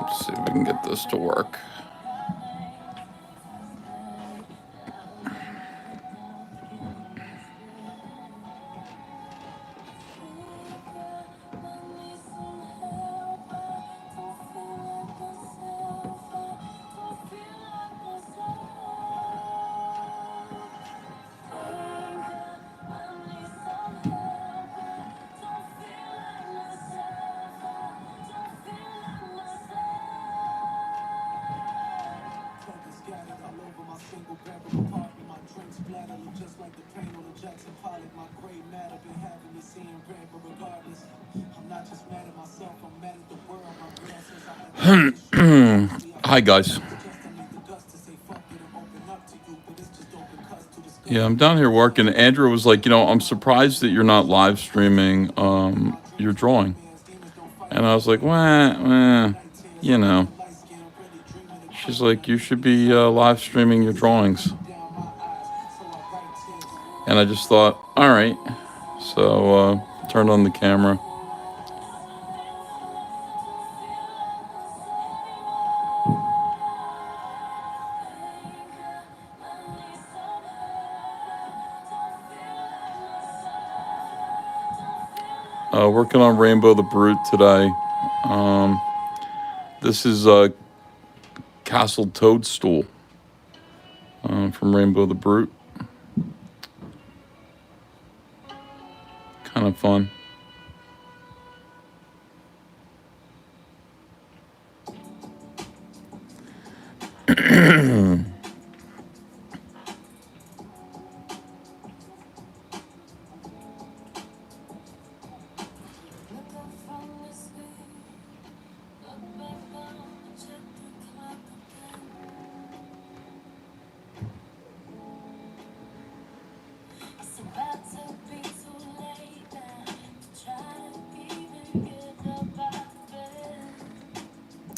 Let's see if we can get this to work. Hi guys. Yeah, I'm down here working. Andrew was like, I'm surprised that you're not live streaming your drawing. And I was like, wah. You know. She's like, you should be live streaming your drawings. And I just thought, all right. So turned on the camera. Working on Rainbow the Brute today. This is Castle Toadstool from Rainbow the Brute. Kind of fun.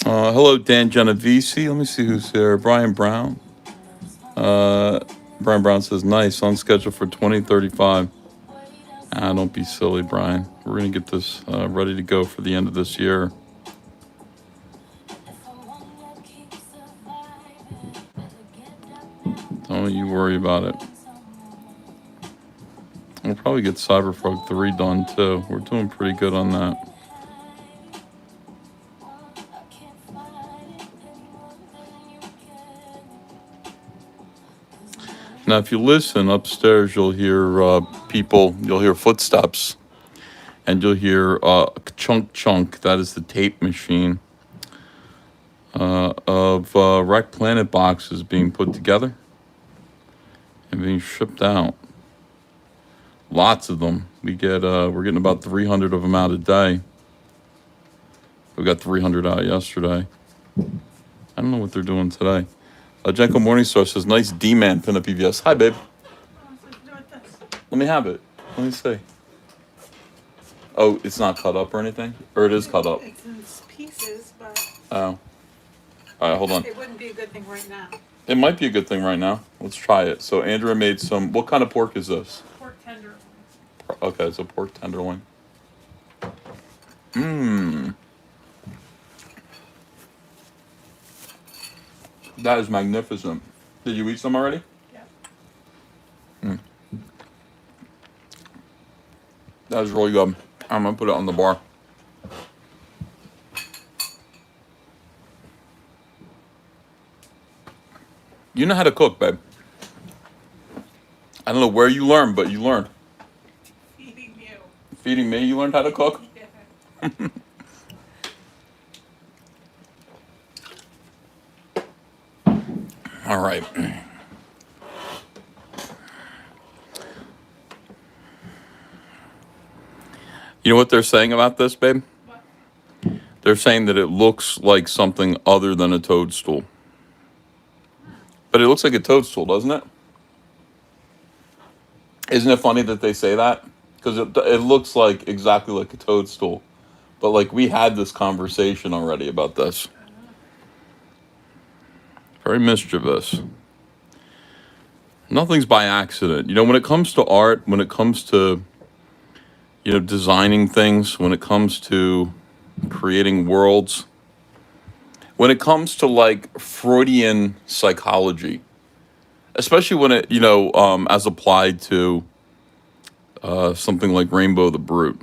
Hello, Dan Genovese. Let me see who's here. Brian Brown. Brian Brown says, nice, on schedule for 2035. Don't be silly, Brian. We're going to get this ready to go for the end of this year. Don't you worry about it. We'll probably get Cyberfrog 3 done, too. We're doing pretty good on that. Now, if you listen upstairs, you'll hear people, you'll hear footsteps, and you'll hear chunk. That is the tape machine of Wreck Planet boxes being put together and being shipped out. Lots of them. We're getting about 300 of them out a day. We got 300 out yesterday. I don't know what they're doing today. Jenko Morningstar says, nice D-Man pinup EVS. Hi, babe. Let me have it. Let me see. Oh, it's not cut up or anything? Or it is cut up? It's in pieces, but... Oh. All right, hold on. It wouldn't be a good thing right now. It might be a good thing right now. Let's try it. So Andrea made some... What kind of pork is this? Pork tenderloin. Okay, it's a pork tenderloin. Mmm. That is magnificent. Did you eat some already? Yeah. That is really good. I'm going to put it on the bar. You know how to cook, babe. I don't know where you learned, but you learned. Feeding you. Feeding me, you learned how to cook? Yeah. All right. You know what they're saying about this, babe? What? They're saying that it looks like something other than a toadstool. But it looks like a toadstool, doesn't it? Isn't it funny that they say that? Because it looks like exactly like a toadstool. But like we had this conversation already about this. Very mischievous. Nothing's by accident. You know, when it comes to art, when it comes to, designing things, when it comes to creating worlds, when it comes to like Freudian psychology, especially when it, as applied to something like Rainbow the Brute.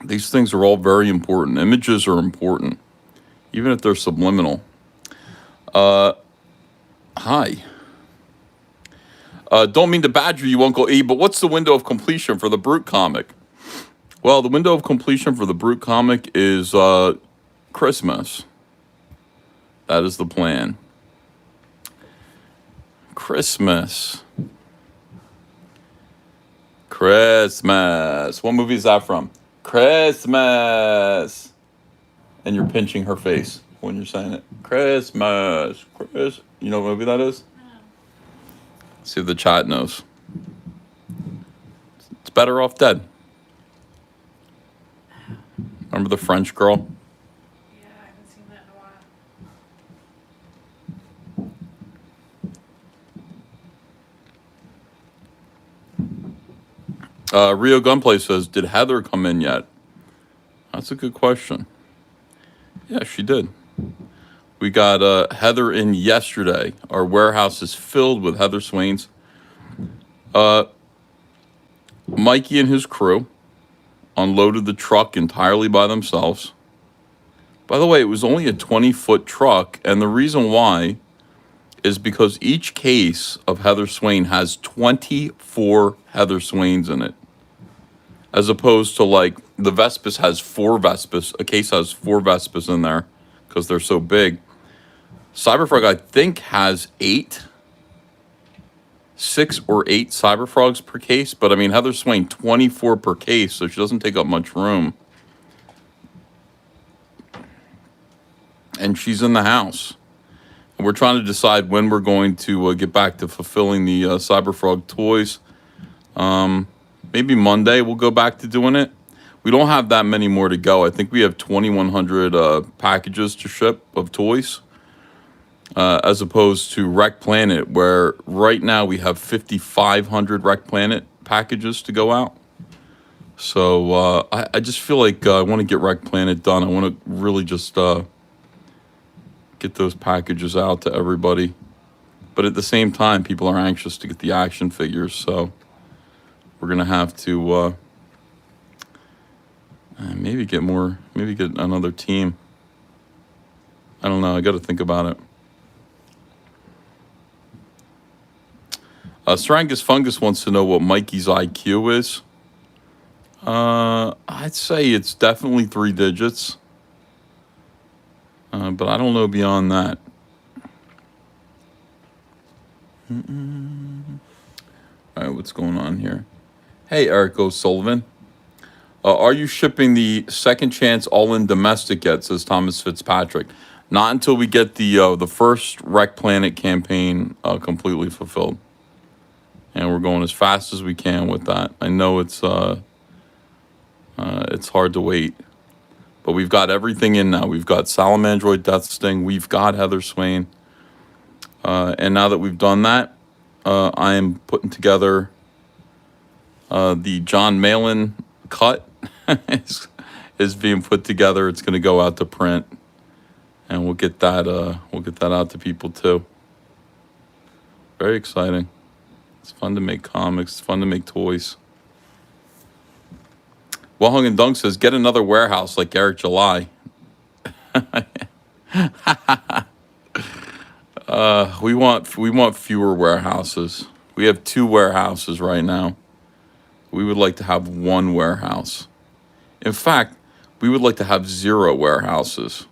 These things are all very important. Images are important, even if they're subliminal. Hi. Don't mean to badger you, Uncle E, but what's the window of completion for the Brute comic? Well, the window of completion for the Brute comic is Christmas. That is the plan. Christmas. Christmas. What movie is that from? Christmas. And you're pinching her face when you're saying it. Christmas. You know what movie that is? No. See if the chat knows. It's Better Off Dead. Remember the French girl? Yeah, I haven't seen that in a while. Rio Gunplay says, did Heather come in yet? That's a good question. Yeah, she did. We got Heather in yesterday. Our warehouse is filled with Heather Swains. Mikey and his crew unloaded the truck entirely by themselves. By the way, it was only a 20-foot truck, and the reason why is because each case of Heather Swain has 24 Heather Swains in it. As opposed to like the Vespas has 4 Vespas. A case has 4 Vespas in there because they're so big. Cyberfrog, I think, has 6 or 8 Cyberfrogs per case. But I mean, Heather Swain, 24 per case, so she doesn't take up much room. And she's in the house. And we're trying to decide when we're going to get back to fulfilling the Cyberfrog toys. Maybe Monday we'll go back to doing it. We don't have that many more to go. I think we have 2,100 packages to ship of toys. As opposed to Wreck Planet, where right now we have 5,500 Wreck Planet packages to go out. So I just feel like I want to get Wreck Planet done. I want to really just get those packages out to everybody. But at the same time, people are anxious to get the action figures, so we're going to have to maybe get another team. I don't know. I got to think about it. Strangus Fungus wants to know what Mikey's IQ is. I'd say it's definitely 3 digits. But I don't know beyond that. All right, what's going on here? Hey, Eric O'Sullivan. Are you shipping the Second Chance All-In Domestic yet, says Thomas Fitzpatrick. Not until we get the first Wreck Planet campaign completely fulfilled. And we're going as fast as we can with that. I know it's hard to wait. But we've got everything in now. We've got Salamandroid Death Sting. We've got Heather Swain. And now that we've done that, I am putting together the John Malin cut is being put together. It's going to go out to print. And we'll get that out to people too. Very exciting. It's fun to make comics. It's fun to make toys. Well Hung and Dunk says, get another warehouse like Eric July. We want fewer warehouses. We have 2 warehouses right now. We would like to have 1 warehouse. In fact, we would like to have 0 warehouses.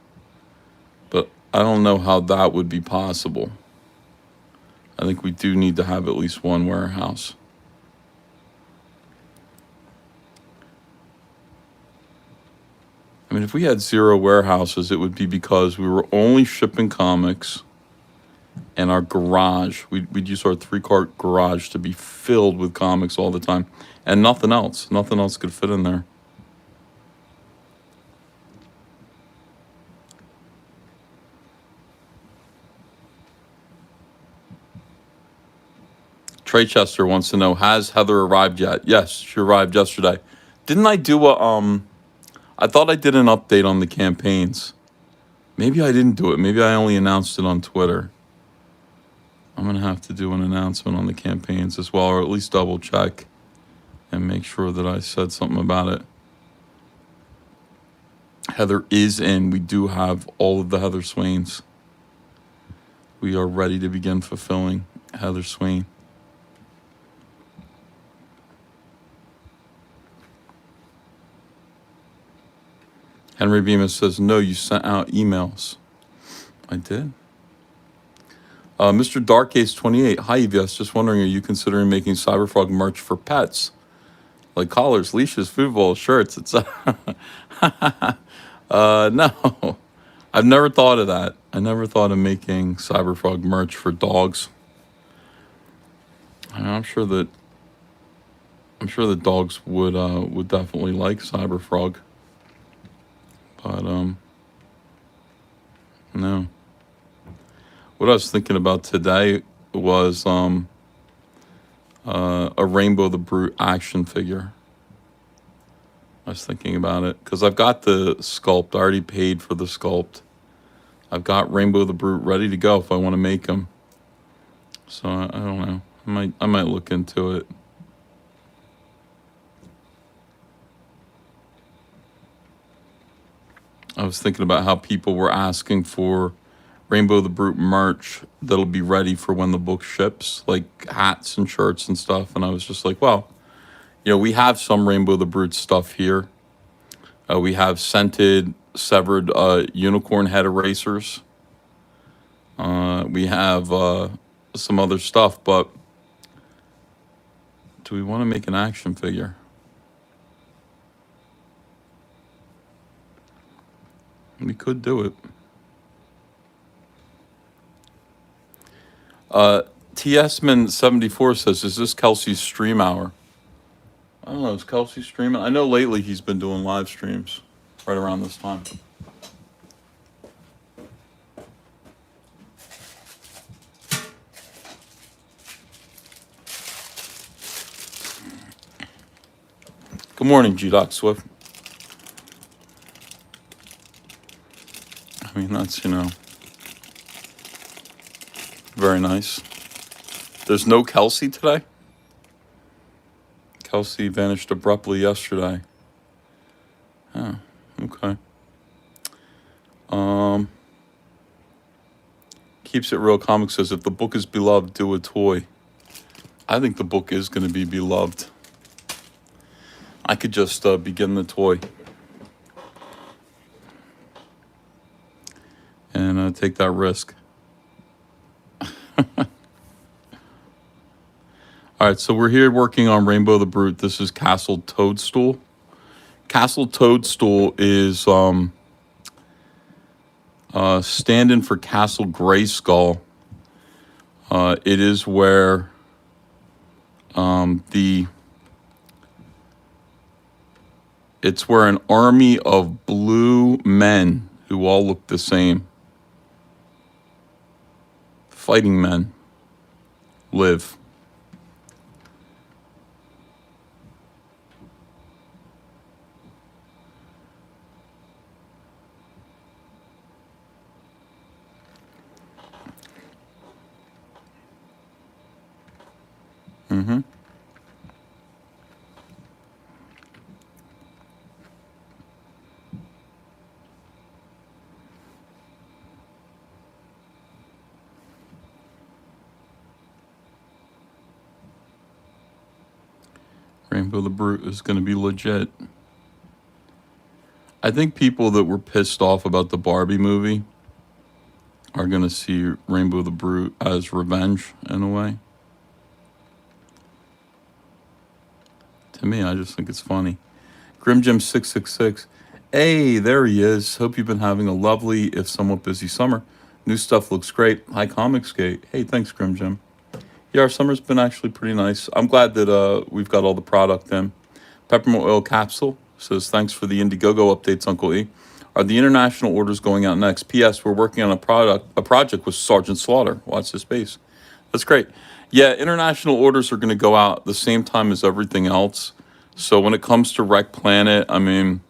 But I don't know how that would be possible. I think we do need to have at least 1 warehouse. I mean, if we had 0 warehouses, it would be because we were only shipping comics and our garage. We'd use our 3-car garage to be filled with comics all the time. And nothing else. Nothing else could fit in there. Trey Chester wants to know, has Heather arrived yet? Yes, she arrived yesterday. Didn't I do I thought I did an update on the campaigns. Maybe I didn't do it. Maybe I only announced it on Twitter. I'm going to have to do an announcement on the campaigns as well, or at least double check and make sure that I said something about it. Heather is in. We do have all of the Heather Swains. We are ready to begin fulfilling Heather Swain. Henry Bemis says, no, you sent out emails. I did. Mr. Dark Ace 28, hi EVS, just wondering, are you considering making Cyberfrog merch for pets? Like collars, leashes, food bowls, shirts, etc. No. I've never thought of that. I never thought of making Cyberfrog merch for dogs. I'm sure that dogs would definitely like Cyberfrog. But no. What I was thinking about today was a Rainbow the Brute action figure. I was thinking about it because I've got the sculpt. I already paid for the sculpt. I've got Rainbow the Brute ready to go if I want to make him. So I don't know. I might look into it. I was thinking about how people were asking for Rainbow the Brute merch that'll be ready for when the book ships, like hats and shirts and stuff. And I was just like, well, we have some Rainbow the Brute stuff here. We have scented, severed unicorn head erasers. We have some other stuff, but do we want to make an action figure? We could do it. TSman74 says, is this Kelsey's stream hour? I don't know, is Kelsey streaming? I know lately he's been doing live streams right around this time. Good morning, G-Doc Swift. I mean, that's, very nice. There's no Kelsey today? Kelsey vanished abruptly yesterday. Oh, okay. Keeps It Real Comic says, if the book is beloved, do a toy. I think the book is going to be beloved. I could just begin the toy. And take that risk. All right, so we're here working on Rainbow the Brute. This is Castle Toadstool. Castle Toadstool is stand-in for Castle Grayskull. It is where it's where an army of blue men who all look the same, fighting men, live. Mm-hmm. Rainbow the Brute is going to be legit. I think people that were pissed off about the Barbie movie are going to see Rainbow the Brute as revenge in a way. To me, I just think it's funny. GrimJim666. Hey, there he is. Hope you've been having a lovely, if somewhat busy summer. New stuff looks great. Hi, Comicsgate. Hey, thanks, GrimJim. Yeah, our summer's been actually pretty nice. I'm glad that we've got all the product in. Peppermint Oil Capsule says, thanks for the Indiegogo updates, Uncle E. Are the international orders going out next? P.S. We're working on a project with Sergeant Slaughter. Watch this space. That's great. Yeah, international orders are going to go out the same time as everything else. So when it comes to Rec Planet, I mean,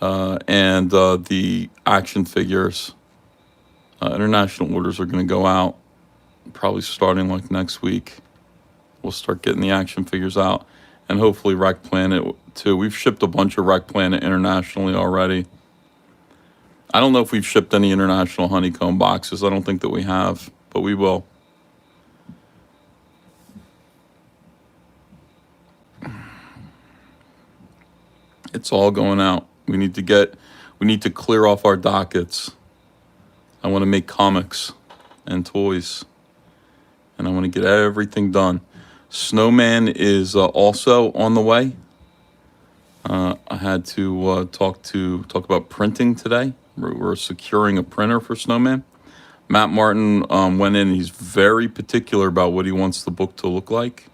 and the action figures. International orders are going to go out probably starting like next week. We'll start getting the action figures out, and hopefully Rec Planet too. We've shipped a bunch of Rec Planet internationally already. I don't know if we've shipped any international honeycomb boxes. I don't think that we have, but we will. It's all going out. We need to clear off our dockets. I want to make comics and toys, and I want to get everything done. Snowman is also on the way. I had to talk about printing today. We're securing a printer for Snowman. Matt Martin went in. He's very particular about what he wants the book to look like.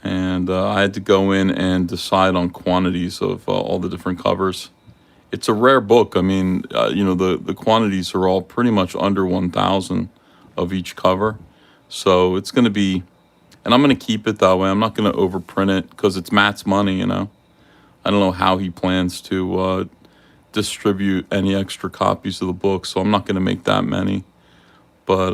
And I had to go in and decide on quantities of all the different covers. It's a rare book. I mean, the quantities are all pretty much under 1,000 of each cover. So it's going to be, and I'm going to keep it that way. I'm not going to overprint it because it's Matt's money, I don't know how he plans to distribute any extra copies of the book, so I'm not going to make that many. But,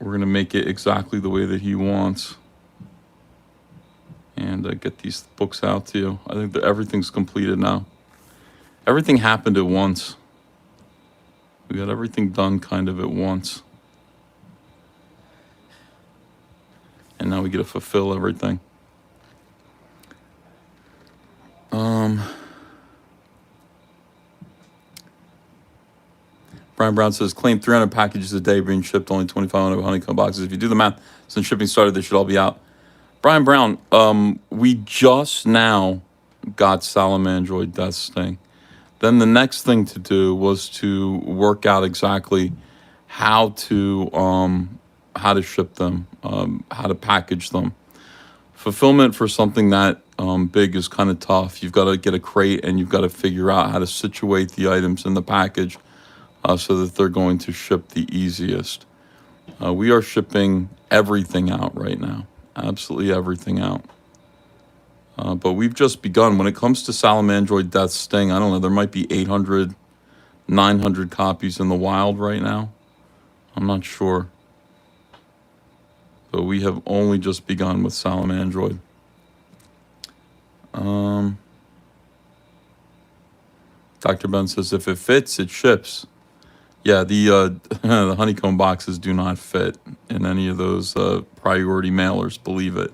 we're going to make it exactly the way that he wants and get these books out to you. I think that everything's completed now. Everything happened at once. We got everything done kind of at once. And now we get to fulfill everything. Brian Brown says, claim 300 packages a day being shipped, only 2,500 honeycomb boxes. If you do the math, since shipping started, they should all be out. Brian Brown, we just now got Salamandroid Death Sting. Then the next thing to do was to work out exactly how to ship them, how to package them. Fulfillment for something that big is kind of tough. You've got to get a crate and you've got to figure out how to situate the items in the package so that they're going to ship the easiest. We are shipping everything out right now, absolutely everything out. But we've just begun. When it comes to Salamandroid Death Sting, I don't know, there might be 800, 900 copies in the wild right now. I'm not sure. But we have only just begun with Salamandroid. Dr. Ben says, if it fits, it ships. Yeah, the the honeycomb boxes do not fit in any of those priority mailers, believe it.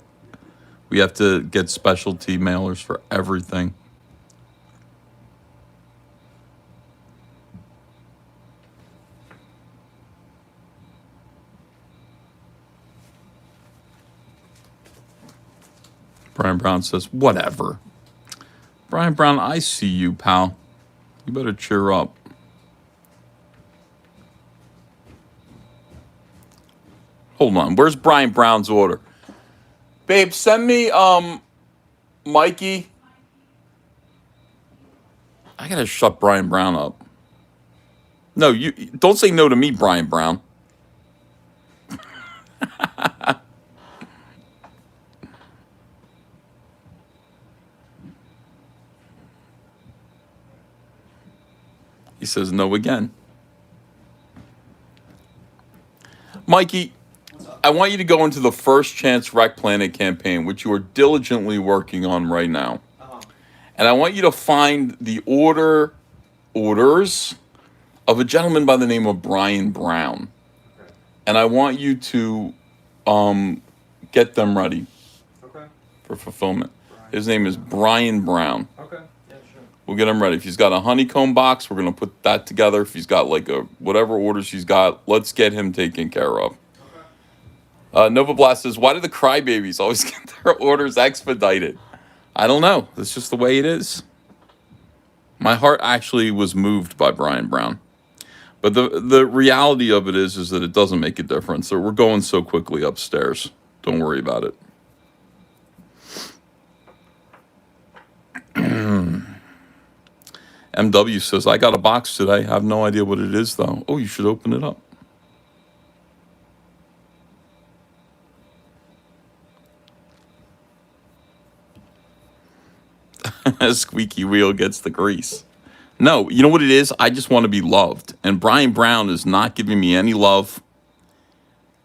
We have to get specialty mailers for everything. Brian Brown says, whatever. Brian Brown, I see you, pal. You better cheer up. Hold on. Where's Brian Brown's order? Babe, send me Mikey. I gotta shut Brian Brown up. No, you don't say no to me, Brian Brown. He says no again. Mikey, I want you to go into the First Chance Rec Planet campaign, which you are diligently working on right now. And I want you to find the orders of a gentleman by the name of Brian Brown. Okay. And I want you to get them ready Okay. for fulfillment. Brian. His name is Brian Brown. Okay. Yeah, sure. We'll get him ready. If he's got a honeycomb box, we're going to put that together. If he's got like whatever orders he's got, let's get him taken care of. Nova Blast says, why do the crybabies always get their orders expedited? I don't know. That's just the way it is. My heart actually was moved by Brian Brown. But the reality of it is that it doesn't make a difference. So we're going so quickly upstairs. Don't worry about it. MW says, I got a box today. I have no idea what it is, though. Oh, you should open it up. Squeaky wheel gets the grease. No, you know what it is? I just want to be loved. And Brian Brown is not giving me any love.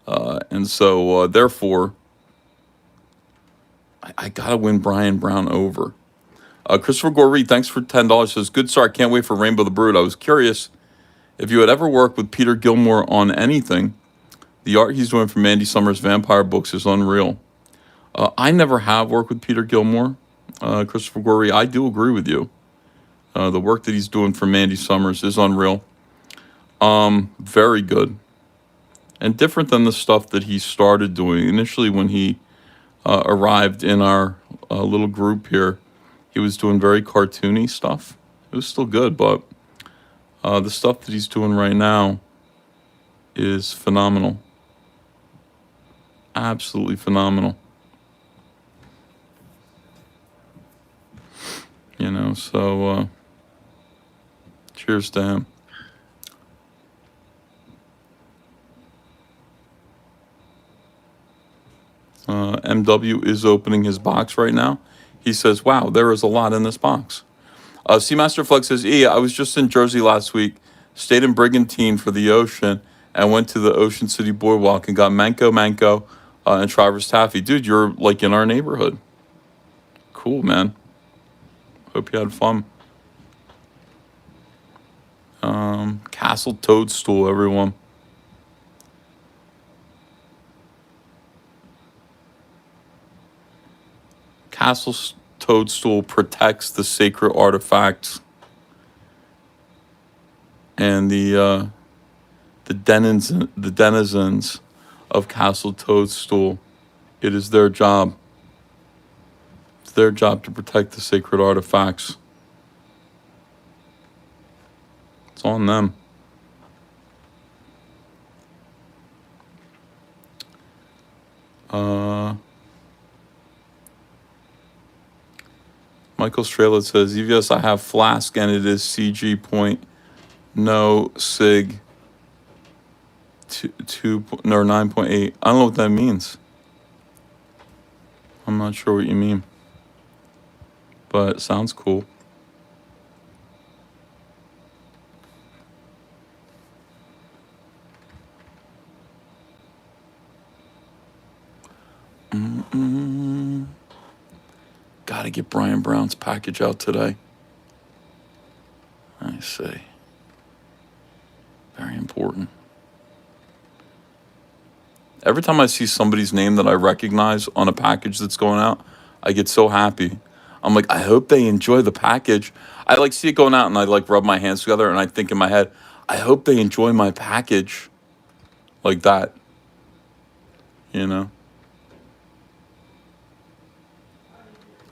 And so, therefore, I got to win Brian Brown over. Christopher Gorey, thanks for $10. Says, good sir, I can't wait for Rainbow the Brood. I was curious if you had ever worked with Peter Gilmore on anything. The art he's doing for Mandy Summers' Vampire books is unreal. I never have worked with Peter Gilmore. Christopher Gorey, I do agree with you. The work that he's doing for Mandy Summers is unreal. Very good. And different than the stuff that he started doing. Initially, when he arrived in our little group here, he was doing very cartoony stuff. It was still good, but the stuff that he's doing right now is phenomenal. Absolutely phenomenal. You know, so cheers to him. MW is opening his box right now. He says, wow, there is a lot in this box. Seamaster Flex says, I was just in Jersey last week, stayed in Brigantine for the ocean, and went to the Ocean City Boardwalk and got Manco, and Travers Taffy. Dude, you're like in our neighborhood. Cool, man. Hope you had fun. Castle Toadstool, everyone. Castle Toadstool protects the sacred artifacts and the denizens of Castle Toadstool. It is their job. It's their job to protect the sacred artifacts. It's on them. Michael Strelitz says, EVS, I have Flask and it is CG point no sig 2 or 9.8. I don't know what that means. I'm not sure what you mean. But it sounds cool. Gotta get Brian Brown's package out today. I see. Very important. Every time I see somebody's name that I recognize on a package that's going out, I get so happy. I'm like, I hope they enjoy the package. I like see it going out and I like rub my hands together and I think in my head, I hope they enjoy my package. Like that. You know?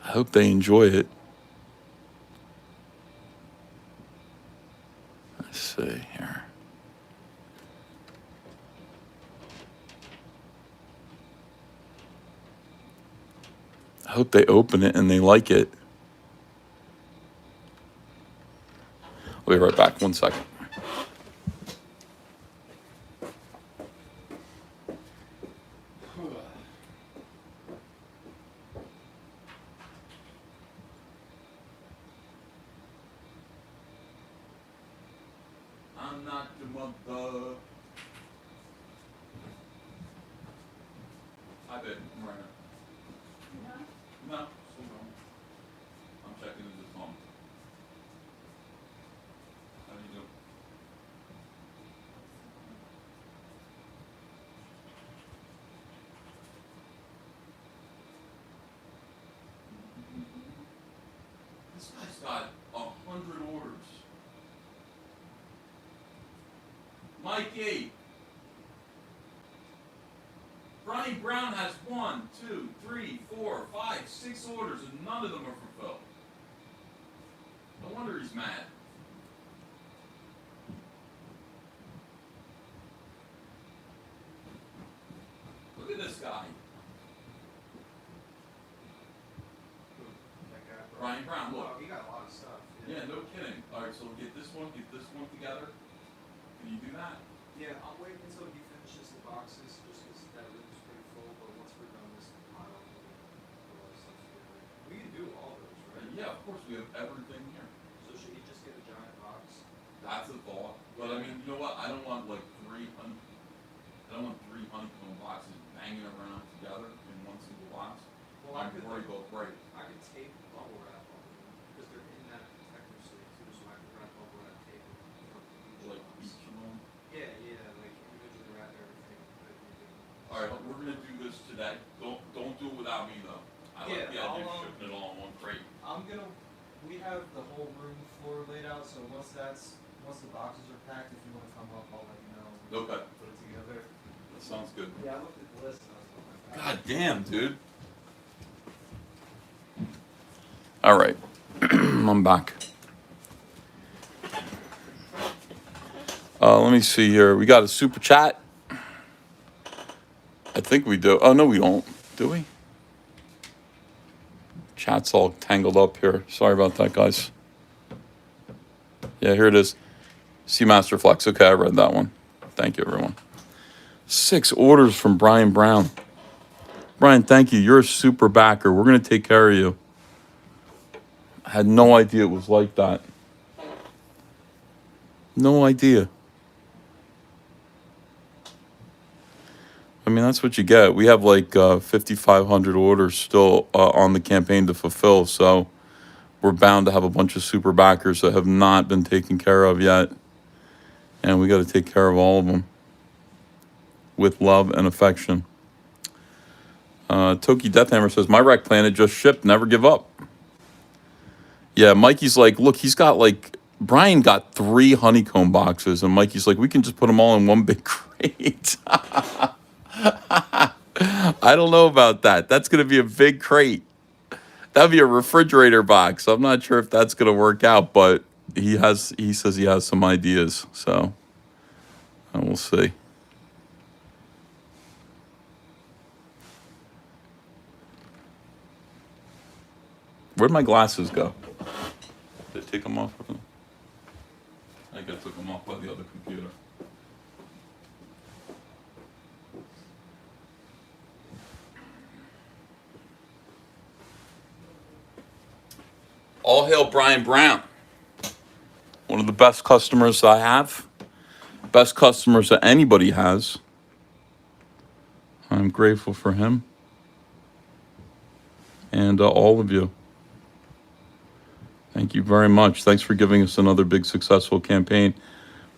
I hope they enjoy it. Let's see here. I hope they open it and they like it. I'll be right back. 1 second. I'm not your mother. I bet. I'm right now. No, still going. I'm checking into the phone. How do you do? This guy's got 100 orders. Mikey! Brian Brown has 1, 2, 3, 4, 5, 6 orders and none of them are fulfilled. No wonder he's mad. Look at this guy. Brian Brown, look. Oh, he got a lot of stuff. Yeah, no kidding. Alright, so get this one together. Can you do that? Yeah, I'll wait until he finishes the boxes, just because that room is pretty full, but once we're done this pile, we'll put all the stuff together. We can do all those, right? Yeah, of course, we have everything here. So should he just get a giant box? That's a thought. But I mean, you know what? I don't want like three honeycomb boxes banging around together in one single box. Well, I'm worried they'll break. I could tape bubble wrap on them because they're in that protective sleeve too, so I could wrap bubble wrap tape on Like box. each of them. Yeah, like individually wrap everything. Put it in a different All right, we're gonna do this today. Don't do it without me though. I like the idea of shipping it all in one crate. We have the whole room floor laid out, so once the boxes are packed, if you want to come up, I'll let you know. Okay. Put it together. That sounds good. Yeah, I looked at the list and I was like, God damn, dude. All right, I'm back. Let me see here. We got a super chat. I think we do. Oh no, we don't. Do we? Chat's all tangled up here. Sorry about that, guys. Yeah, here it is. Seamaster Flex. Okay, I read that one. Thank you, everyone. 6 orders from Brian Brown. Brian, thank you. You're a super backer. We're going to take care of you. I had no idea it was like that. No idea. I mean, that's what you get. We have like 5,500 orders still on the campaign to fulfill. So we're bound to have a bunch of super backers that have not been taken care of yet. And we got to take care of all of them with love and affection. Toki Deathhammer says, my rec planet just shipped. Never give up. Yeah, Mikey's like, look, he's got like, Brian got 3 honeycomb boxes. And Mikey's like, we can just put them all in one big crate. I don't know about that. That's going to be a big crate. That'd be a refrigerator box. I'm not sure if that's going to work out, but he says he has some ideas. So we'll see. Where'd my glasses go? Did I take them off? I think I took them off by the other computer. All hail Brian Brown. One of the best customers I have. Best customers that anybody has. I'm grateful for him. And all of you. Thank you very much. Thanks for giving us another big successful campaign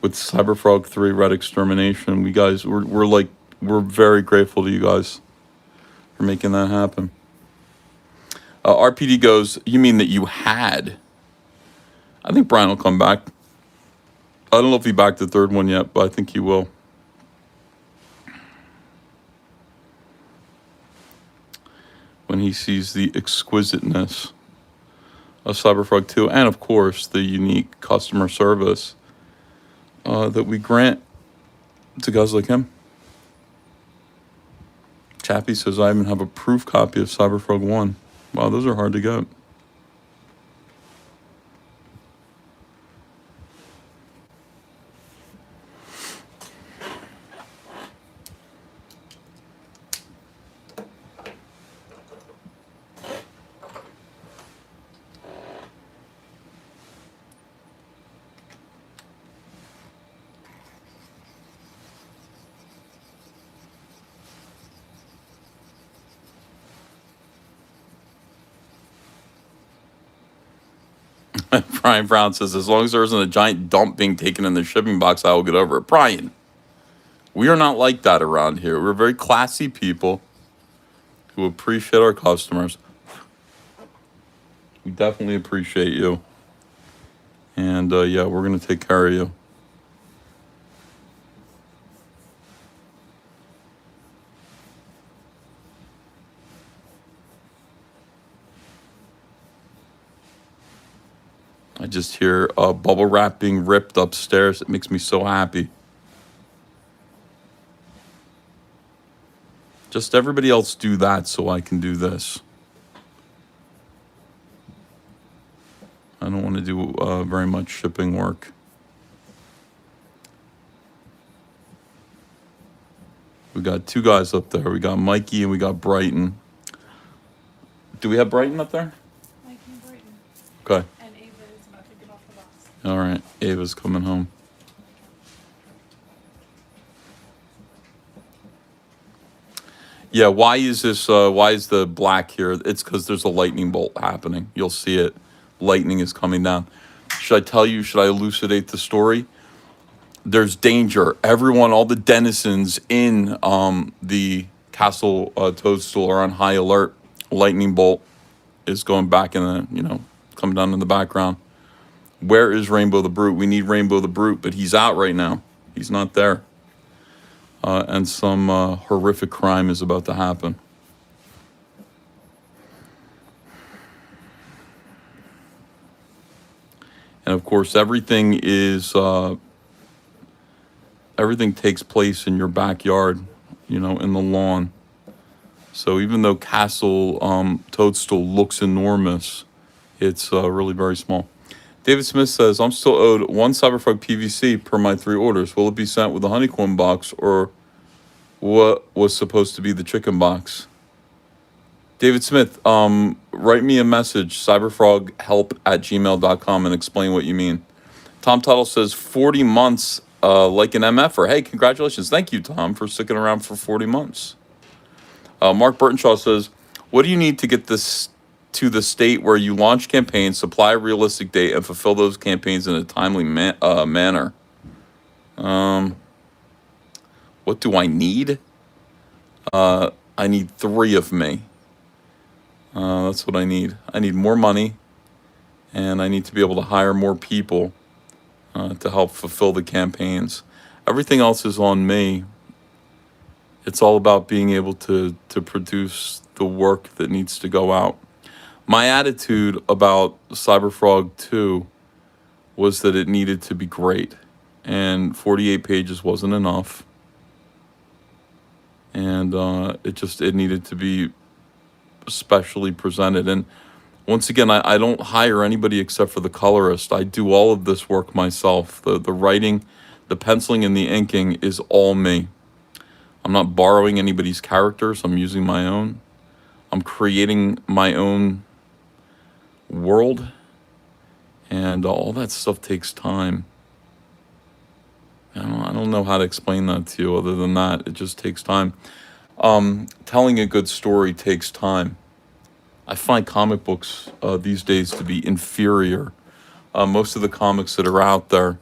with Cyberfrog 3 Red Extermination. We're very grateful to you guys for making that happen. RPD goes, you mean that you had? I think Brian will come back. I don't know if he backed the 3rd one yet, but I think he will. When he sees the exquisiteness of Cyberfrog 2, and of course the unique customer service that we grant to guys like him. Chappie says, I even have a proof copy of Cyberfrog 1. Wow, those are hard to get. Brian Brown says, as long as there isn't a giant dump being taken in the shipping box, I will get over it. Brian, we are not like that around here. We're very classy people who appreciate our customers. We definitely appreciate you. And yeah, we're going to take care of you. I just hear bubble wrap being ripped upstairs. It makes me so happy. Just everybody else do that so I can do this. I don't want to do very much shipping work. We got 2 guys up there. We got Mikey and we got Brighton. Do we have Brighton up there? Mike and Brighton. Okay. And Ava is about to get off the bus. All right. Ava's coming home. Yeah, why is this, why is the black here? It's because there's a lightning bolt happening. You'll see it. Lightning is coming down. Should I tell you, should I elucidate the story? There's danger. Everyone, all the denizens in the castle toadstool are on high alert. Lightning bolt is going back in the, coming down in the background. Where is Rainbow the Brute? We need Rainbow the Brute, but he's out right now. He's not there. And some horrific crime is about to happen. And of course, everything takes place in your backyard, in the lawn. So even though Castle Toadstool looks enormous, it's really very small. David Smith says, I'm still owed 1 Cyberfrog PVC per my 3 orders. Will it be sent with the honeycomb box or what was supposed to be the chicken box? David Smith, write me a message, cyberfroghelp@gmail.com, and explain what you mean. Tom Tuttle says 40 months like an MFer. Hey, congratulations. Thank you, Tom, for sticking around for 40 months. Mark Burtonshaw says, what do you need to get this to the state where you launch campaigns, supply a realistic date, and fulfill those campaigns in a timely manner? What do I need? I need 3 of me. That's what I need. I need more money, and I need to be able to hire more people to help fulfill the campaigns. Everything else is on me. It's all about being able to produce the work that needs to go out. My attitude about Cyberfrog 2 was that it needed to be great, and 48 pages wasn't enough. And it needed to be specially presented. And once again, I don't hire anybody except for the colorist. I do all of this work myself. The writing, the penciling, and the inking is all me. I'm not borrowing anybody's characters. I'm using my own. I'm creating my own world. And all that stuff takes time. I don't know how to explain that to you other than that. It just takes time. Telling a good story takes time. I find comic books these days to be inferior. Most of the comics that are out there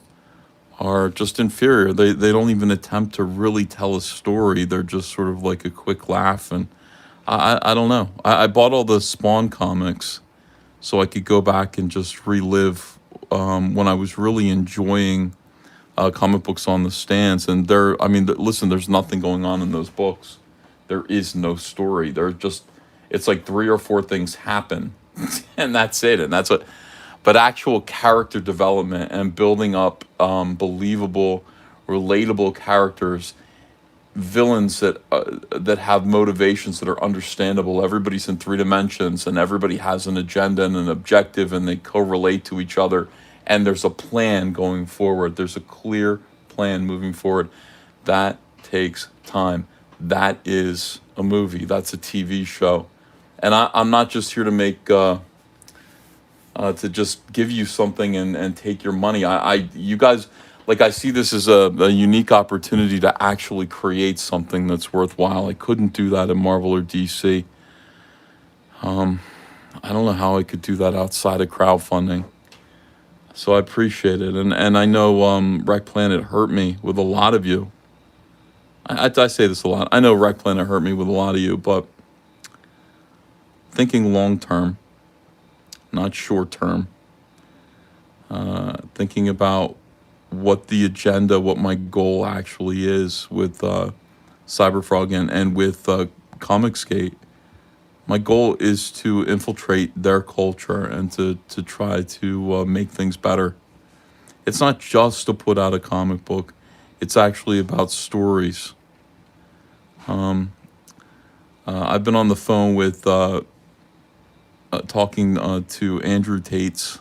are just inferior. They don't even attempt to really tell a story. They're just sort of like a quick laugh. And I don't know. I bought all the Spawn comics so I could go back and just relive when I was really enjoying comic books on the stands. And listen, there's nothing going on in those books. There is no story. It's like 3 or 4 things happen and that's it. And that's what, but actual character development and building up believable, relatable characters, villains that have motivations that are understandable. Everybody's in 3 dimensions and everybody has an agenda and an objective and they correlate to each other. And there's a plan going forward. There's a clear plan moving forward. That takes time. That is a movie. That's a TV show. And I'm not just here to make, to just give you something and take your money. You guys, like, I see this as a unique opportunity to actually create something that's worthwhile. I couldn't do that in Marvel or DC. I don't know how I could do that outside of crowdfunding. So I appreciate it. And I know Wreck Planet hurt me with a lot of you. I say this a lot. I know Wreck Planet hurt me with a lot of you, but thinking long term, not short term. Thinking about what the agenda, what my goal actually is with Cyberfrog and with Comicsgate. My goal is to infiltrate their culture and to try to make things better. It's not just to put out a comic book. It's actually about stories. I've been on the phone with talking to Andrew Tate's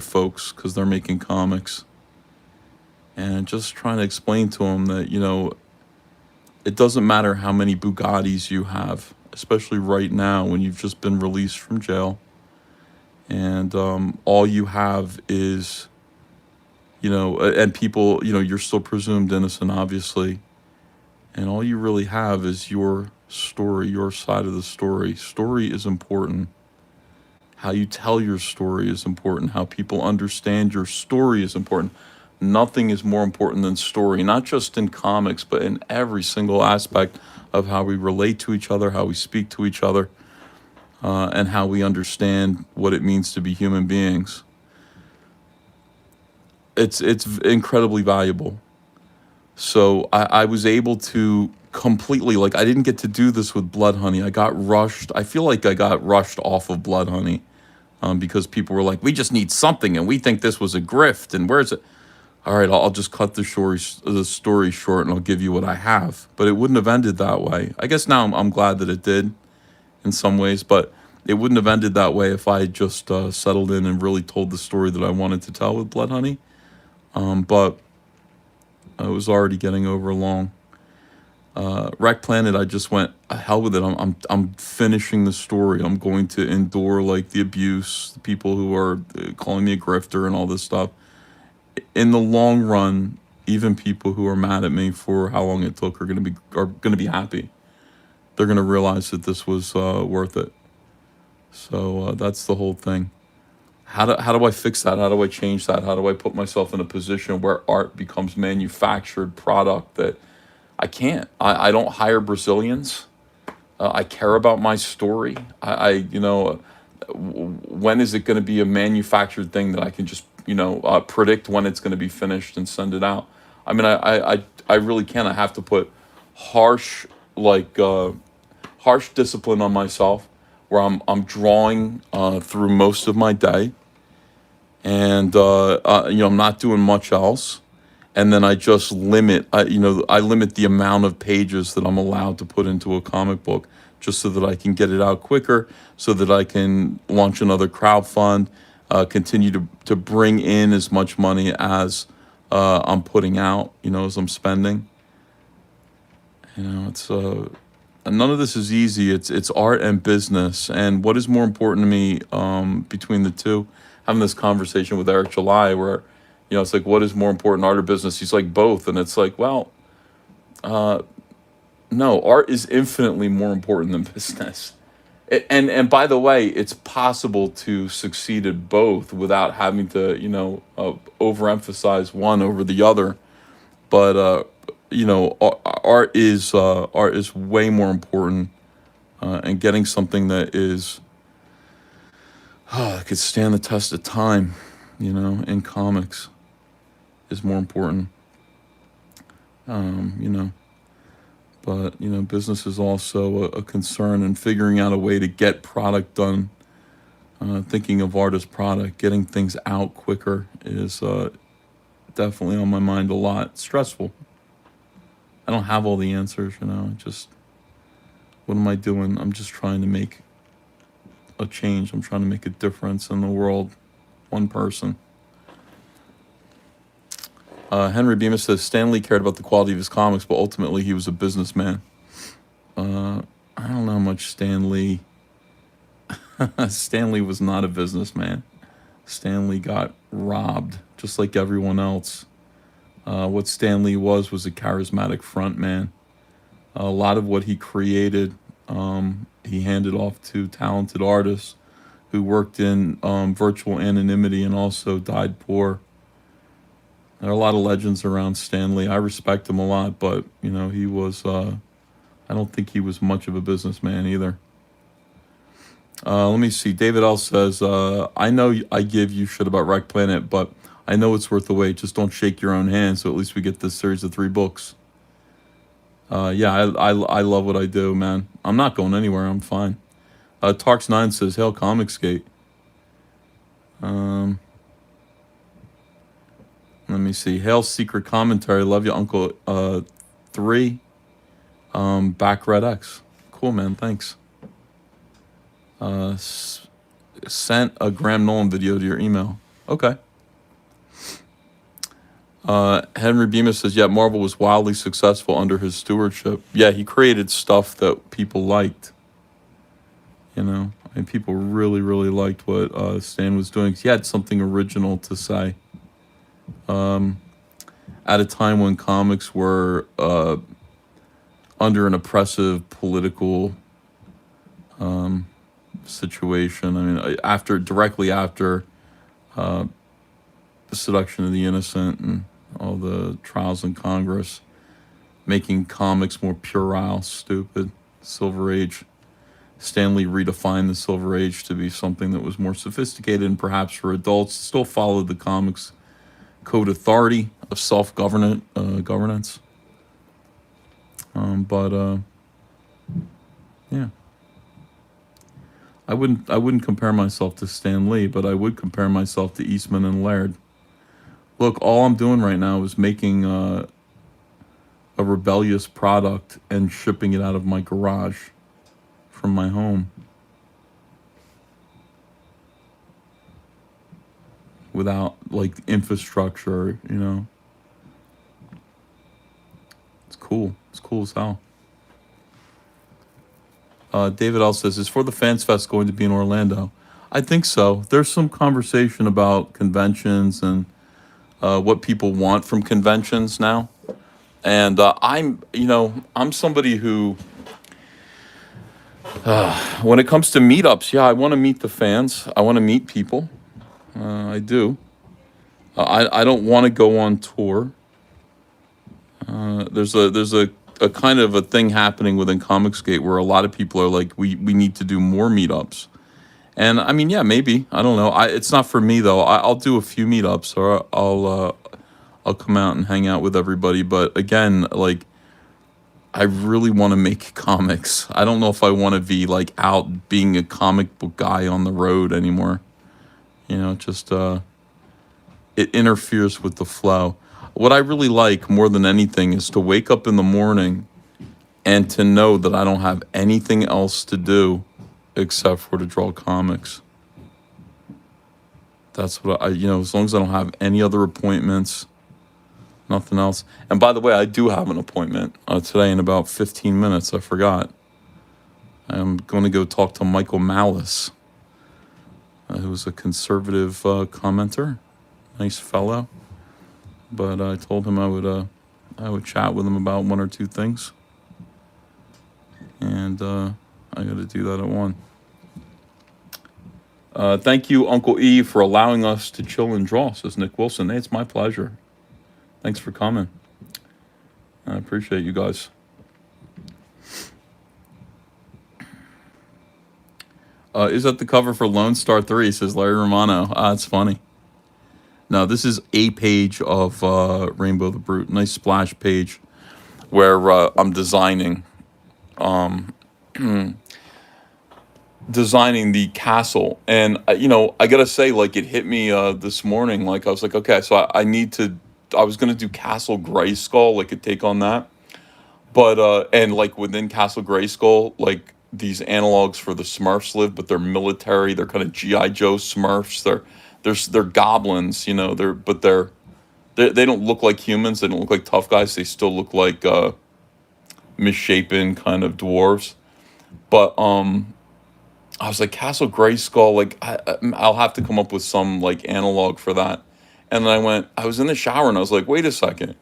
folks because they're making comics. And just trying to explain to them that, it doesn't matter how many Bugattis you have, especially right now when you've just been released from jail And all you have is, and people, you're still presumed innocent, obviously. And all you really have is your story, your side of the story. Story is important. How you tell your story is important. How people understand your story is important. Nothing is more important than story, not just in comics, but in every single aspect of how we relate to each other, how we speak to each other, and how we understand what it means to be human beings. It's incredibly valuable. So I was able to completely, like, I didn't get to do this with Blood Honey. I got rushed. I feel like I got rushed off of Blood Honey, because people were like, we just need something, and we think this was a grift, and where's it? All right, I'll just cut the story short, and I'll give you what I have. But it wouldn't have ended that way. I guess now I'm glad that it did in some ways, but it wouldn't have ended that way if I had just settled in and really told the story that I wanted to tell with Blood Honey. But it was already getting over long. Wreck Planet, I just went, hell with it. I'm finishing the story. I'm going to endure like the abuse, the people who are calling me a grifter and all this stuff. In the long run, even people who are mad at me for how long it took are gonna be happy. They're gonna realize that this was worth it. So that's the whole thing. How do I fix that? How do I change that? How do I put myself in a position where art becomes manufactured product that I can't? I don't hire Brazilians. I care about my story. When is it going to be a manufactured thing that I can just, predict when it's going to be finished and send it out? I mean, I really can't. I have to put harsh, harsh discipline on myself, where I'm drawing through most of my day, and I'm not doing much else. And then I just I limit the amount of pages that I'm allowed to put into a comic book, just so that I can get it out quicker, so that I can launch another crowdfund, continue to bring in as much money as I'm putting out, as I'm spending. It's none of this is easy. It's art and business, and what is more important to me, between the two? Having this conversation with Eric July, where it's like, what is more important, art or business? He's like, both. And it's like, well, no, art is infinitely more important than business. And by the way, it's possible to succeed at both without having to, overemphasize one over the other. But art is way more important, and getting something that is that could stand the test of time, in comics, is more important. But business is also a concern, and figuring out a way to get product done. Thinking of art as product, getting things out quicker is definitely on my mind a lot. It's stressful. I don't have all the answers, just, what am I doing? I'm just trying to make a change. I'm trying to make a difference in the world, one person. Henry Bemis says Stan Lee cared about the quality of his comics, but ultimately he was a businessman. I don't know much Stan Lee. Stan Lee was not a businessman. Stan Lee got robbed, just like everyone else. What Stan Lee was a charismatic front man. A lot of what he created, he handed off to talented artists who worked in virtual anonymity and also died poor. There are a lot of legends around Stan Lee. I respect him a lot, but, he was, I don't think he was much of a businessman either. Let me see. David L. says, I know I give you shit about Wreck Planet, but I know it's worth the wait. Just don't shake your own hand, so at least we get this series of 3 books. Yeah, I love what I do, man. I'm not going anywhere. I'm fine. Tarks9 says, Hail Comicsgate. Let me see. Hail Secret Commentary. Love you, Uncle 3. Back Red X. Cool, man. Thanks. Sent a Graham Nolan video to your email. Okay. Henry Bemis says, yeah, Marvel was wildly successful under his stewardship. Yeah, he created stuff that people liked. And people really, really liked what Stan was doing. He had something original to say. At a time when comics were under an oppressive political situation. I mean, directly after the seduction of the innocent and all the trials in Congress, making comics more puerile, stupid, Silver Age. Stan Lee redefined the Silver Age to be something that was more sophisticated and perhaps for adults. Still followed the comics code authority of governance. But yeah, I wouldn't compare myself to Stan Lee, but I would compare myself to Eastman and Laird. Look, all I'm doing right now is making a rebellious product and shipping it out of my garage from my home without like infrastructure, you know. It's cool. It's cool as hell. David L says, is For the Fans Fest going to be in Orlando? I think so. There's some conversation about conventions and what people want from conventions now. And I'm somebody who, when it comes to meetups, yeah, I want to meet the fans. I want to meet people. I do. I don't want to go on tour. There's a kind of a thing happening within Comicsgate where a lot of people are like, we need to do more meetups. And I mean, yeah, maybe. I don't know. It's not for me though. I'll do a few meetups, or I'll come out and hang out with everybody. But again, like, I really want to make comics. I don't know if I want to be like out being a comic book guy on the road anymore. You know, just it interferes with the flow. What I really like more than anything is to wake up in the morning and to know that I don't have anything else to do except for to draw comics. That's what as long as I don't have any other appointments, nothing else. And by the way, I do have an appointment today in about 15 minutes. I forgot. I'm going to go talk to Michael Malice, who's a conservative commenter. Nice fellow. But I told him I would chat with him about one or two things. And I got to do that at 1. Thank you, Uncle E, for allowing us to chill and draw, says Nick Wilson. Hey, it's my pleasure. Thanks for coming. I appreciate you guys. Is that the cover for Lone Star 3, says Larry Romano. That's funny. No, this is a page of Rainbow the Brute. Nice splash page where I'm designing designing the castle. And, I got to say, like, it hit me this morning. Like, I was like, okay, so I was going to do Castle Grayskull, like, a take on that. But, and, like, within Castle Grayskull, like, these analogs for the Smurfs live, but they're military. They're kind of G.I. Joe Smurfs. They're goblins, they don't look like humans. They don't look like tough guys. They still look like misshapen kind of dwarves. But I was like, Castle Grayskull, like I'll have to come up with some like analog for that. And then I was in the shower and I was like, wait a second.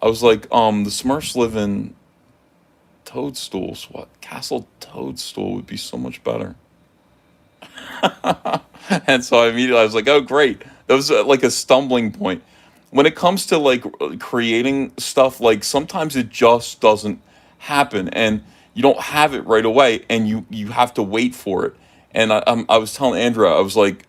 I was like, the Smurfs live in toadstools. What? Castle Toadstool would be so much better. And so I was like, oh, great. That was like a stumbling point. When it comes to like creating stuff, like sometimes it just doesn't happen and you don't have it right away and you have to wait for it. And I was telling Andrea, I was like,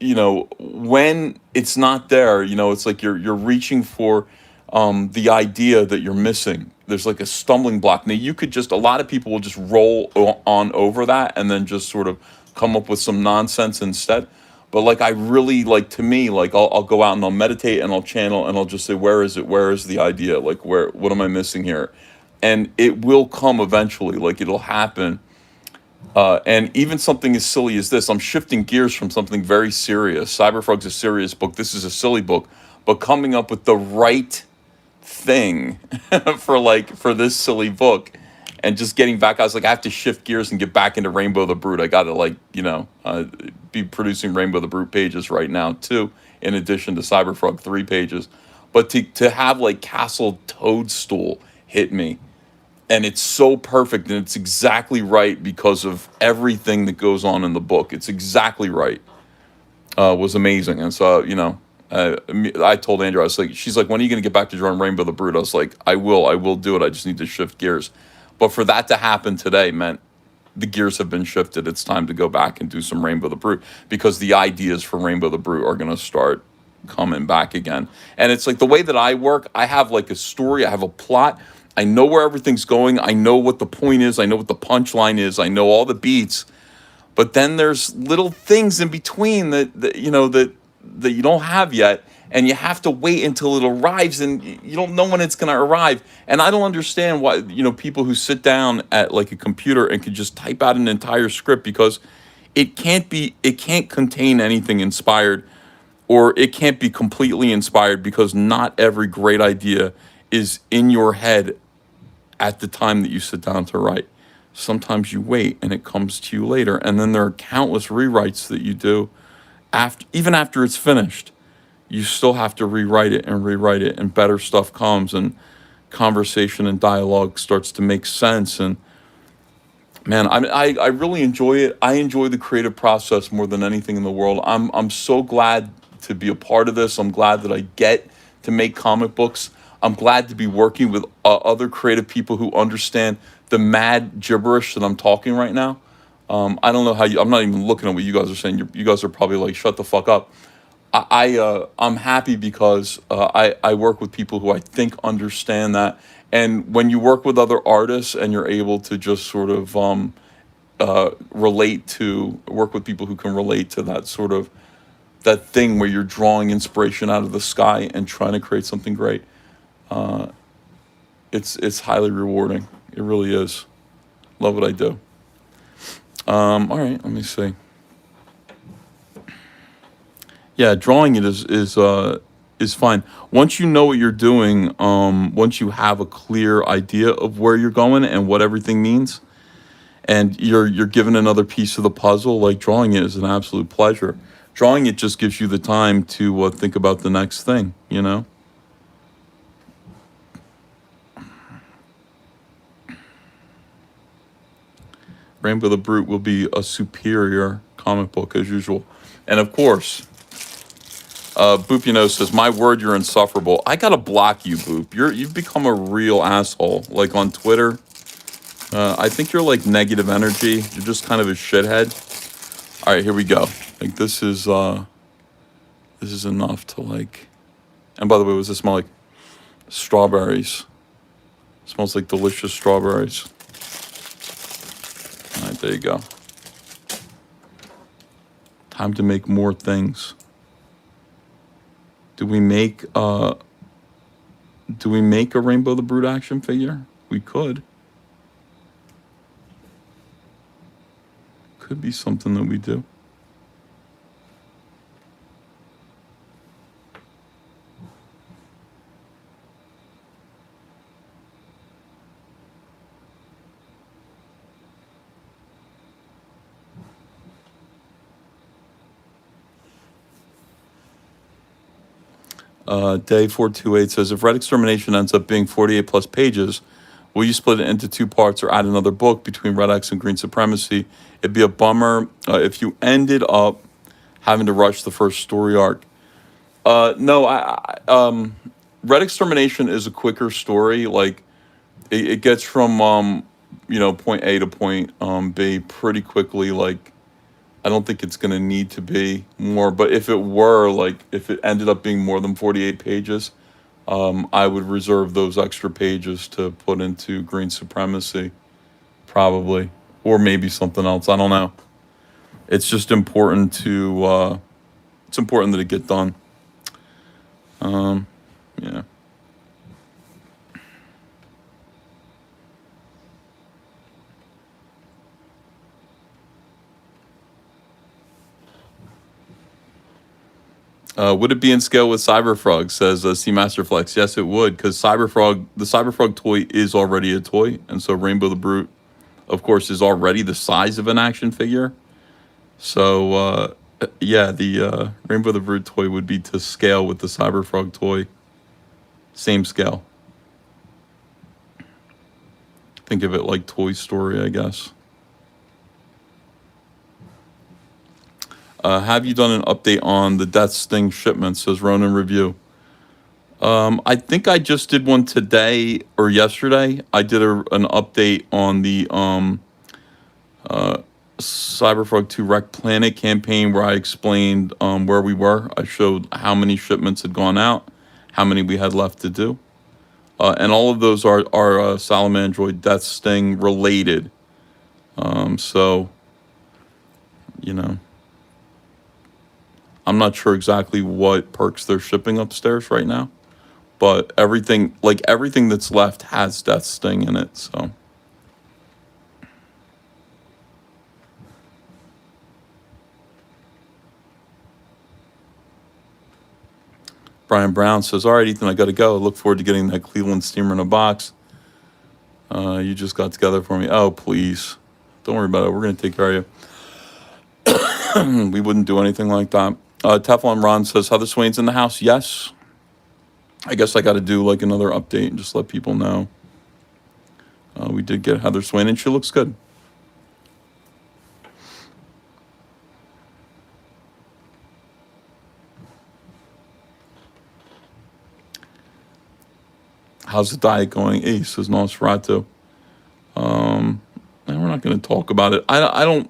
when it's not there, it's like you're reaching for the idea that you're missing. There's like a stumbling block. Now a lot of people will just roll on over that and then just sort of come up with some nonsense instead. But like I really like, to me, like I'll go out and I'll meditate and I'll channel and I'll just say, where is it? Where is the idea? Like what am I missing here? And it will come eventually, like it'll happen. And even something as silly as this, I'm shifting gears from something very serious. Cyberfrog's a serious book. This is a silly book, but coming up with the right thing for this silly book. and just getting back, I was like, I have to shift gears and get back into Rainbow the Brute. I got to like, be producing Rainbow the Brute pages right now too, in addition to Cyberfrog 3 pages. But to have like Castle Toadstool hit me, and it's so perfect, and it's exactly right because of everything that goes on in the book. It's exactly right. Was amazing. And so, I told Andrew, I was like, she's like, when are you going to get back to drawing Rainbow the Brute? I was like, I will do it. I just need to shift gears. But for that to happen today meant the gears have been shifted. It's time to go back and do some Rainbow the Brute, because the ideas for Rainbow the Brute are going to start coming back again. And it's like the way that I work, I have like a story, I have a plot. I know where everything's going. I know what the point is. I know what the punchline is. I know all the beats. But then there's little things in between that you don't have yet, and you have to wait until it arrives, and you don't know when it's going to arrive. And I don't understand why people who sit down at like a computer and can just type out an entire script, because it can't contain anything inspired, or it can't be completely inspired, because not every great idea is in your head at the time that you sit down to write. Sometimes you wait and it comes to you later. And then there are countless rewrites that you do even after it's finished. You still have to rewrite it, and better stuff comes, and conversation and dialogue starts to make sense. And man, I really enjoy it. I enjoy the creative process more than anything in the world. I'm so glad to be a part of this. I'm glad that I get to make comic books. I'm glad to be working with other creative people who understand the mad gibberish that I'm talking right now. I don't know how I'm not even looking at what you guys are saying. You guys are probably like, shut the fuck up. I'm happy because I work with people who I think understand that. And when you work with other artists and you're able to just sort of work with people who can relate to that sort of that thing where you're drawing inspiration out of the sky and trying to create something great, it's highly rewarding. It really is. Love what I do. All right, let me see. Yeah, drawing it is fine. Once you know what you're doing, once you have a clear idea of where you're going and what everything means, and you're given another piece of the puzzle, like drawing it is an absolute pleasure. Drawing it just gives you the time to think about the next thing, Rainbow the Brute will be a superior comic book as usual. And of course, Boop, says, my word, you're insufferable. I gotta block you, Boop. You've become a real asshole. Like on Twitter, I think you're like negative energy. You're just kind of a shithead. All right, here we go. Like this is enough to like. And by the way, does this smell like strawberries? It smells like delicious strawberries. All right, there you go. Time to make more things. Do we make a Rainbow the Brute action figure? We could. Could be something that we do. Day428 says, if Red Extermination ends up being 48 plus pages, will you split it into 2 parts or add another book between Red X and Green Supremacy? It'd be a bummer if you ended up having to rush the first story arc. No, Red Extermination is a quicker story. Like, it gets from, point A to point B pretty quickly. Like, I don't think it's going to need to be more, but if it were, like, if it ended up being more than 48 pages, I would reserve those extra pages to put into Green Supremacy, probably, or maybe something else. I don't know. It's just important it's important that it get done. Yeah. Would it be in scale with Cyberfrog? Says Seamasterflex. Yes, it would, because the Cyberfrog toy is already a toy, and so Rainbow the Brute, of course, is already the size of an action figure. So yeah, the Rainbow the Brute toy would be to scale with the Cyberfrog toy. Same scale. Think of it like Toy Story, I guess. Have you done an update on the Death Sting shipment? Says Ronan Review. I think I just did one today or yesterday. I did an update on the Cyberfrog 2 Wreck Planet campaign where I explained where we were. I showed how many shipments had gone out, how many we had left to do. And all of those are Salamandroid Death Sting related. So, you know, I'm not sure exactly what perks they're shipping upstairs right now, but everything that's left has Death Sting in it. So, Brian Brown says, "All right, Ethan, I got to go. I look forward to getting that Cleveland steamer in a box. You just got together for me. Oh, please, don't worry about it. We're gonna take care of you. We wouldn't do anything like that." Teflon Ron says, Heather Swain's in the house. Yes. I guess I got to do like another update and just let people know. We did get Heather Swain, and she looks good. How's the diet going? Ace says Nosferatu. And we're not going to talk about it. I don't,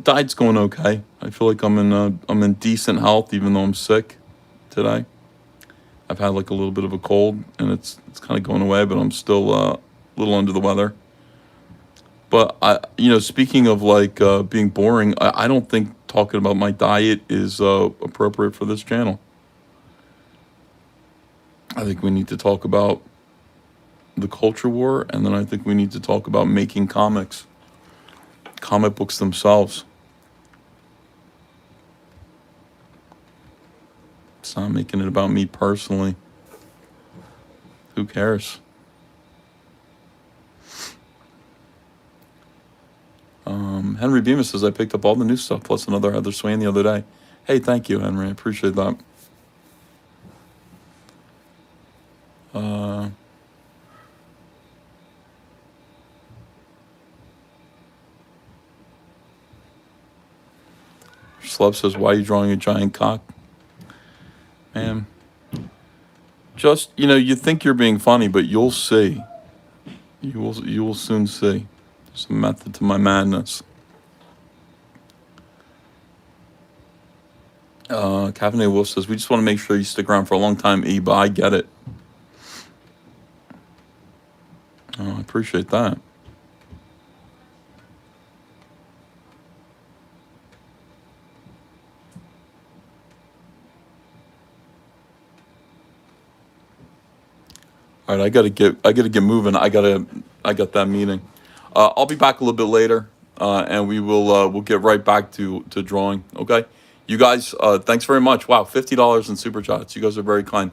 diet's going okay. I feel like I'm in decent health, even though I'm sick today. I've had like a little bit of a cold, and it's kind of going away, but I'm still a little under the weather. But speaking of like being boring, I don't think talking about my diet is appropriate for this channel. I think we need to talk about the culture war, and then I think we need to talk about making comic books themselves. It's not making it about me personally. Who cares? Henry Bemis says, I picked up all the new stuff plus another Heather Swain the other day. Hey, thank you, Henry. I appreciate that. Slub says, why are you drawing a giant cock? Man, just, you think you're being funny, but you'll see. You will soon see. There's a method to my madness. Cabernet Wolf says, we just want to make sure you stick around for a long time, E, but I get it. Oh, I appreciate that. All right, I gotta get moving. I got that meeting. I'll be back a little bit later, and we'll get right back to drawing. Okay, you guys, thanks very much. Wow, $50 in super chats. You guys are very kind.